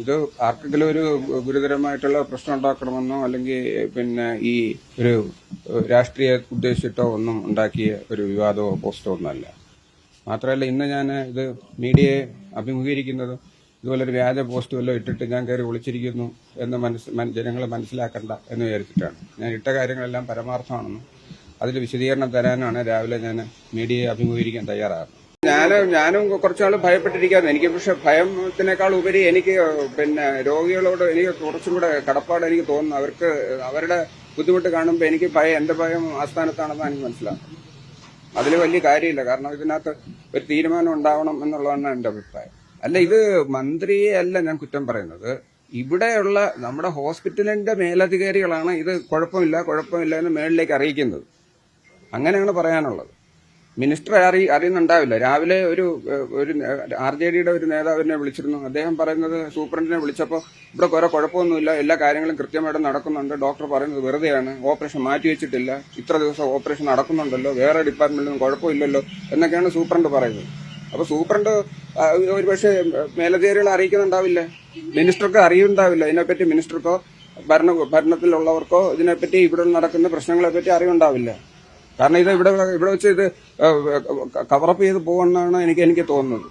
ഇത് ആർക്കെങ്കിലും ഒരു ഗുരുതരമായിട്ടുള്ള പ്രശ്നം ഉണ്ടാക്കണമെന്നോ അല്ലെങ്കിൽ ഈ ഒരു രാഷ്ട്രീയ ഉദ്ദേശിച്ചിട്ടോ ഒന്നും ഉണ്ടാക്കിയ ഒരു വിവാദമോ പോസ്റ്റോ ഒന്നുമല്ല. മാത്രമല്ല ഇന്ന് ഞാൻ ഇത് മീഡിയയെ അഭിമുഖീകരിക്കുന്നത് ഇതുപോലെ ഒരു വ്യാജ പോസ്റ്റ് വല്ലതും ഇട്ടിട്ട് ഞാൻ കയറി വിളിച്ചിരിക്കുന്നു എന്ന് ജനങ്ങൾ മനസ്സിലാക്കണ്ട എന്ന് വിചാരിച്ചിട്ടാണ്. ഞാൻ ഇട്ട കാര്യങ്ങളെല്ലാം പരമാർത്ഥമാണെന്നും അതിൽ വിശദീകരണം തരാനാണ് രാവിലെ ഞാൻ മീഡിയയെ അഭിമുഖീകരിക്കാൻ തയ്യാറാകുന്നത്. ഞാനും കുറച്ചാൾ ഭയപ്പെട്ടിരിക്കാന്ന്. എനിക്ക് പക്ഷെ ഭയത്തിനേക്കാൾ ഉപരി എനിക്ക് രോഗികളോട് എനിക്ക് കുറച്ചും കൂടെ കടപ്പാട് എനിക്ക് തോന്നുന്നു. അവർക്ക് അവരുടെ ബുദ്ധിമുട്ട് കാണുമ്പോൾ എനിക്ക് എന്റെ ഭയം ആസ്ഥാനത്താണെന്ന് എനിക്ക് മനസ്സിലാക്കും. അതിൽ വലിയ കാര്യമില്ല. കാരണം ഇതിനകത്ത് ഒരു തീരുമാനം ഉണ്ടാവണം എന്നുള്ളതാണ് എന്റെ അഭിപ്രായം. അല്ല, ഇത് മന്ത്രിയെ അല്ല ഞാൻ കുറ്റം പറയുന്നത്. ഇവിടെയുള്ള നമ്മുടെ ഹോസ്പിറ്റലിന്റെ മേലധികാരികളാണ് ഇത് കുഴപ്പമില്ല എന്ന് മേളിലേക്ക് അറിയിക്കുന്നത്. അങ്ങനെയാണ് പറയാനുള്ളത്. മിനിസ്റ്റർ അറിയുന്നുണ്ടാവില്ല. രാവിലെ ഒരു RJDയുടെ ഒരു നേതാവിനെ വിളിച്ചിരുന്നു. അദ്ദേഹം പറയുന്നത് സൂപ്രണ്ടിനെ വിളിച്ചപ്പോൾ ഇവിടെ കുറെ കുഴപ്പമൊന്നുമില്ല, എല്ലാ കാര്യങ്ങളും കൃത്യമായിട്ട് നടക്കുന്നുണ്ട്, ഡോക്ടർ പറയുന്നത് വെറുതെയാണ്, ഓപ്പറേഷൻ മാറ്റിവെച്ചിട്ടില്ല, ഇത്ര ദിവസം ഓപ്പറേഷൻ നടക്കുന്നുണ്ടല്ലോ, വേറെ ഡിപ്പാർട്ട്മെന്റിലും കുഴപ്പമില്ലല്ലോ എന്നൊക്കെയാണ് സൂപ്രണ്ട് പറയുന്നത്. അപ്പൊ സൂപ്രണ്ട് ഒരുപക്ഷെ മേലധികാരികളെ അറിയിക്കുന്നുണ്ടാവില്ല, മിനിസ്റ്റർക്ക് അറിയുന്നുണ്ടാവില്ല. ഇതിനെപ്പറ്റി മിനിസ്റ്റർക്കോ ഭരണത്തിലുള്ളവർക്കോ ഇതിനെപ്പറ്റി ഇവിടെ നടക്കുന്ന പ്രശ്നങ്ങളെപ്പറ്റി അറിയുന്നുണ്ടാവില്ല. കാരണം ഇത് ഇവിടെ വെച്ച് ഇത് കവറപ്പ് ചെയ്ത് പോകുമെന്നാണ് എനിക്ക് തോന്നുന്നത്.